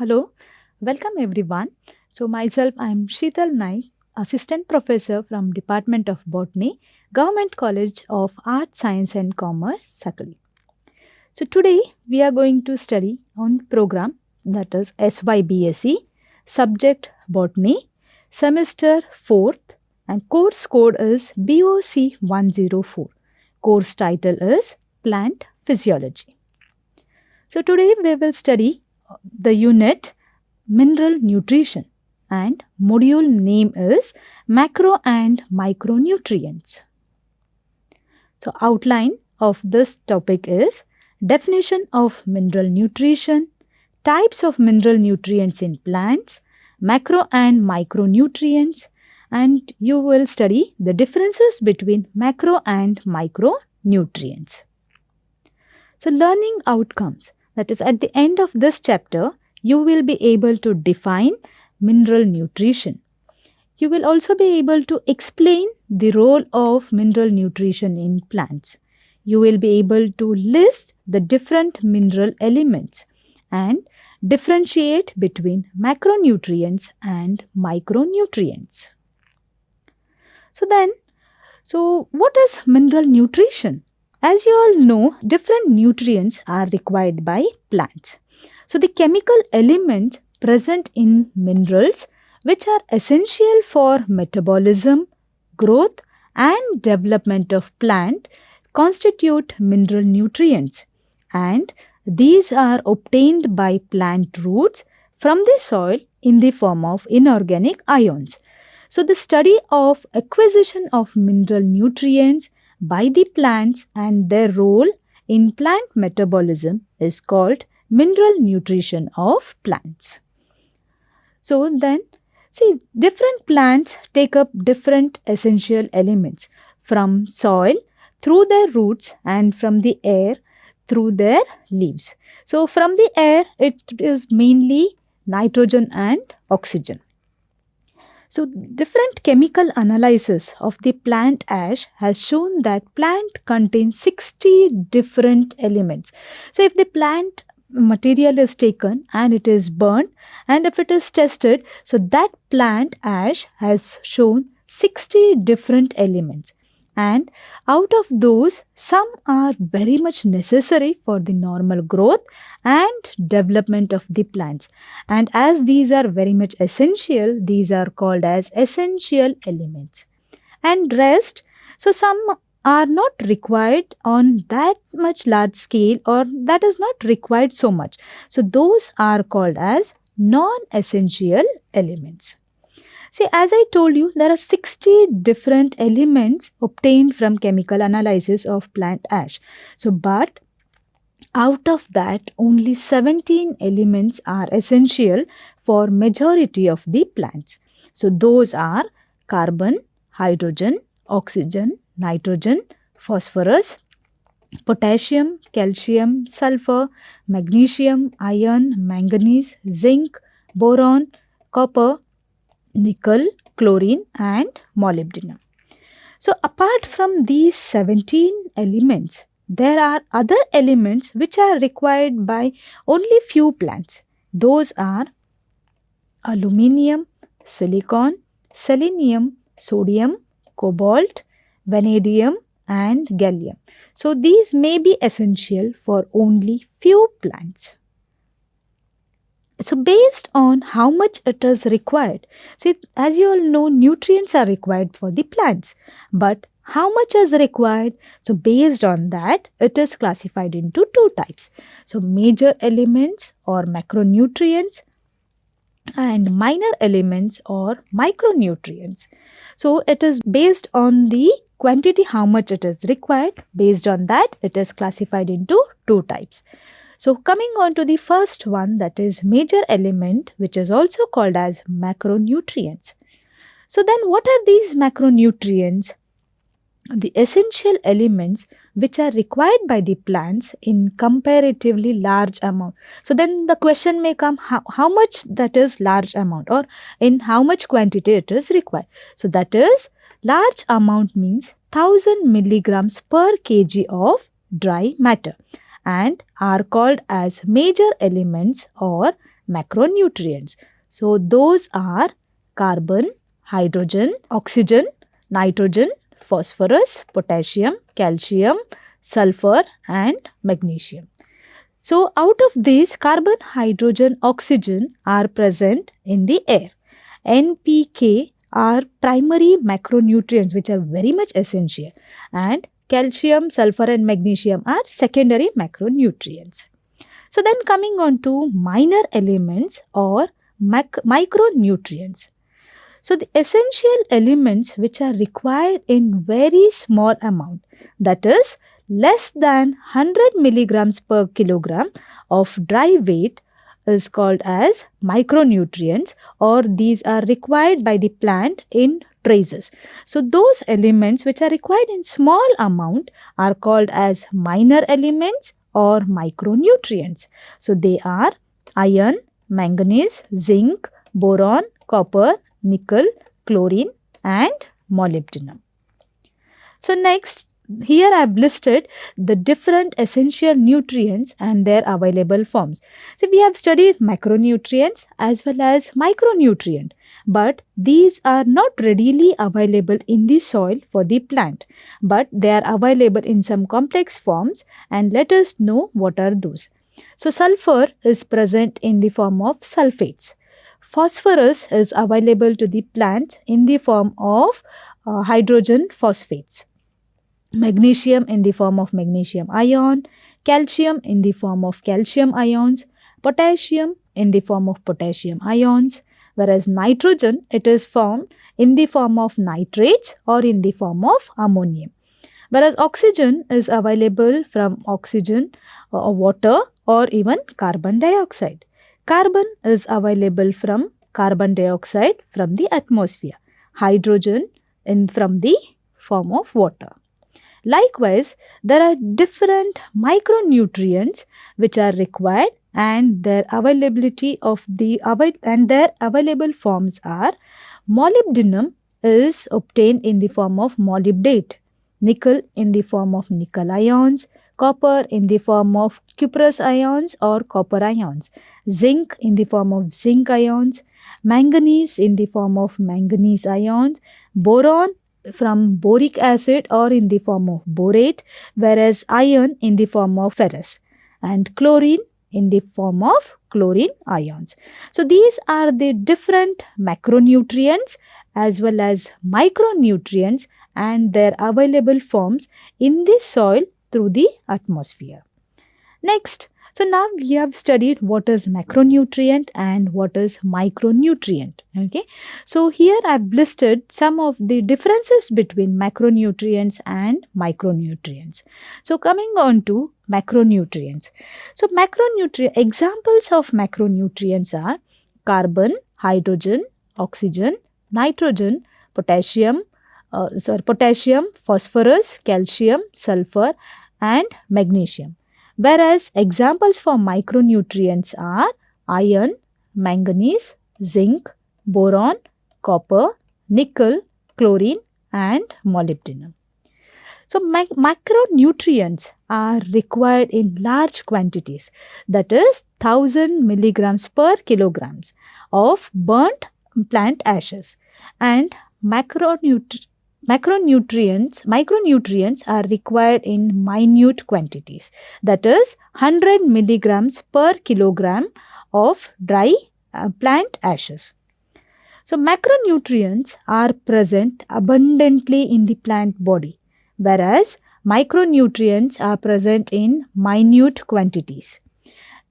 Hello, welcome everyone. So myself, I am Sheetal Naik, Assistant Professor from Department of Botany, Government College of Arts, Science and Commerce, Sakali. So today we are going to study on the program that is SYBSE, Subject Botany, Semester 4th and course code is BOC 104. Course title is Plant Physiology. So today we will study the unit Mineral Nutrition and module name is Macro and Micronutrients. So outline of this topic is definition of mineral nutrition, types of mineral nutrients in plants, macro and micronutrients, and you will study the differences between macro and micronutrients. So learning outcomes, that is at the end of this chapter, you will be able to define mineral nutrition. You will also be able to explain the role of mineral nutrition in plants. You will be able to list the different mineral elements and differentiate between macronutrients and micronutrients. So what is mineral nutrition? As you all know, different nutrients are required by plants. So the chemical elements present in minerals which are essential for metabolism, growth and development of plant constitute mineral nutrients, and these are obtained by plant roots from the soil in the form of inorganic ions. So the study of acquisition of mineral nutrients by the plants and their role in plant metabolism is called mineral nutrition of plants. So then, see, different plants take up different essential elements from soil through their roots and from the air through their leaves. So from the air, it is mainly nitrogen and oxygen. So different chemical analysis of the plant ash has shown that plant contains 60 different elements. So if the plant material is taken and it is burnt, and if it is tested, so that plant ash has shown 60 different elements. And out of those, some are very much necessary for the normal growth and development of the plants. And as these are very much essential, these are called as essential elements. And rest, so some are not required on that much large scale, or that is not required so much. So those are called as non-essential elements. See, as I told you, there are 60 different elements obtained from chemical analysis of plant ash. So, but out of that, only 17 elements are essential for majority of the plants. So, those are carbon, hydrogen, oxygen, nitrogen, phosphorus, potassium, calcium, sulfur, magnesium, iron, manganese, zinc, boron, copper, nickel, chlorine and molybdenum. So apart from these 17 elements, there are other elements which are required by only few plants. Those are aluminium, silicon, selenium, sodium, cobalt, vanadium and gallium. So these may be essential for only few plants. So based on how much it is required, see, as you all know, nutrients are required for the plants, but how much is required? So based on that, it is classified into two types. So major elements or macronutrients and minor elements or micronutrients. So it is based on the quantity, how much it is required. Based on that, it is classified into two types. So coming on to the first one, that is major element, which is also called as macronutrients. So then what are these macronutrients? The essential elements which are required by the plants in comparatively large amount. So then the question may come, how much that is large amount, or in how much quantity it is required. So that is large amount means 1000 milligrams per kg of dry matter, and are called as major elements or macronutrients. So those are carbon, hydrogen, oxygen, nitrogen, phosphorus, potassium, calcium, sulfur and magnesium. So out of these, carbon, hydrogen, oxygen are present in the air. NPK are primary macronutrients which are very much essential, and calcium, sulfur and magnesium are secondary macronutrients. So then coming on to minor elements or micronutrients. So the essential elements which are required in very small amount, that is less than 100 milligrams per kilogram of dry weight, is called as micronutrients, or these are required by the plant in traces. So those elements which are required in small amount are called as minor elements or micronutrients. So they are iron, manganese, zinc, boron, copper, nickel, chlorine and molybdenum. So next, here I have listed the different essential nutrients and their available forms. So we have studied macronutrients as well as micronutrient, but these are not readily available in the soil for the plant, but they are available in some complex forms, and let us know what are those. So sulfur is present in the form of sulfates. Phosphorus is available to the plants in the form of hydrogen phosphates. Magnesium in the form of magnesium ion, calcium in the form of calcium ions, potassium in the form of potassium ions, whereas nitrogen, it is found in the form of nitrates or in the form of ammonium. Whereas oxygen is available from oxygen, water or even carbon dioxide. Carbon is available from carbon dioxide from the atmosphere. Hydrogen from the form of water. Likewise, there are different micronutrients which are required, and their availability and their available forms are: molybdenum is obtained in the form of molybdate, nickel in the form of nickel ions, copper in the form of cuprous ions or copper ions, zinc in the form of zinc ions, manganese in the form of manganese ions, boron from boric acid or in the form of borate, whereas iron in the form of ferrous, and chlorine in the form of chlorine ions. So these are the different macronutrients as well as micronutrients and their available forms in the soil through the atmosphere. Next, so now we have studied what is macronutrient and what is micronutrient. Okay, so here I have listed some of the differences between macronutrients and micronutrients. So coming on to macronutrients. So examples of macronutrients are carbon, hydrogen, oxygen, nitrogen, potassium, phosphorus, calcium, sulfur and magnesium. Whereas examples for micronutrients are iron, manganese, zinc, boron, copper, nickel, chlorine and molybdenum. So macronutrients are required in large quantities, that is 1000 milligrams per kilograms of burnt plant ashes, and micronutrients are required in minute quantities, that is 100 milligrams per kilogram of dry plant ashes. So macronutrients are present abundantly in the plant body, whereas micronutrients are present in minute quantities.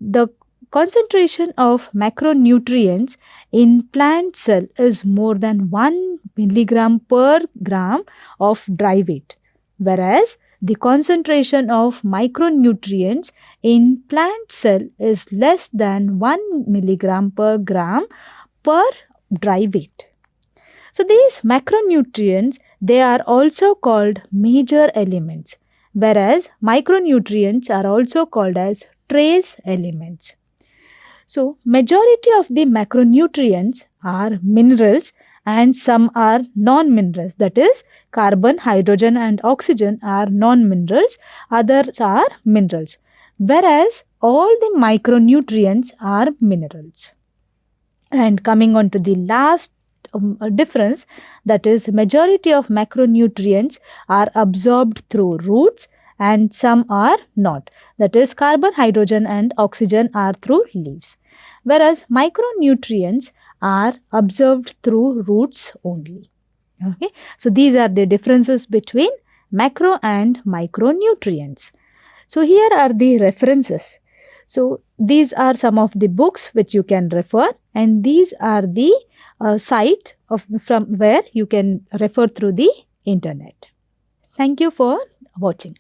The concentration of macronutrients in plant cell is more than 1 milligram per gram of dry weight, whereas the concentration of micronutrients in plant cell is less than 1 milligram per gram per dry weight. So these macronutrients, they are also called major elements, whereas micronutrients are also called as trace elements. So majority of the macronutrients are minerals and some are non-minerals, that is carbon, hydrogen and oxygen are non-minerals, others are minerals. whereas all the micronutrients are minerals. And coming on to the last difference, that is majority of macronutrients are absorbed through roots and some are not. That is carbon, hydrogen and oxygen are through leaves. Whereas micronutrients are absorbed through roots only. Okay. So these are the differences between macro and micronutrients. So here are the references. So these are some of the books which you can refer, and these are the site from where you can refer through the internet. Thank you for watching.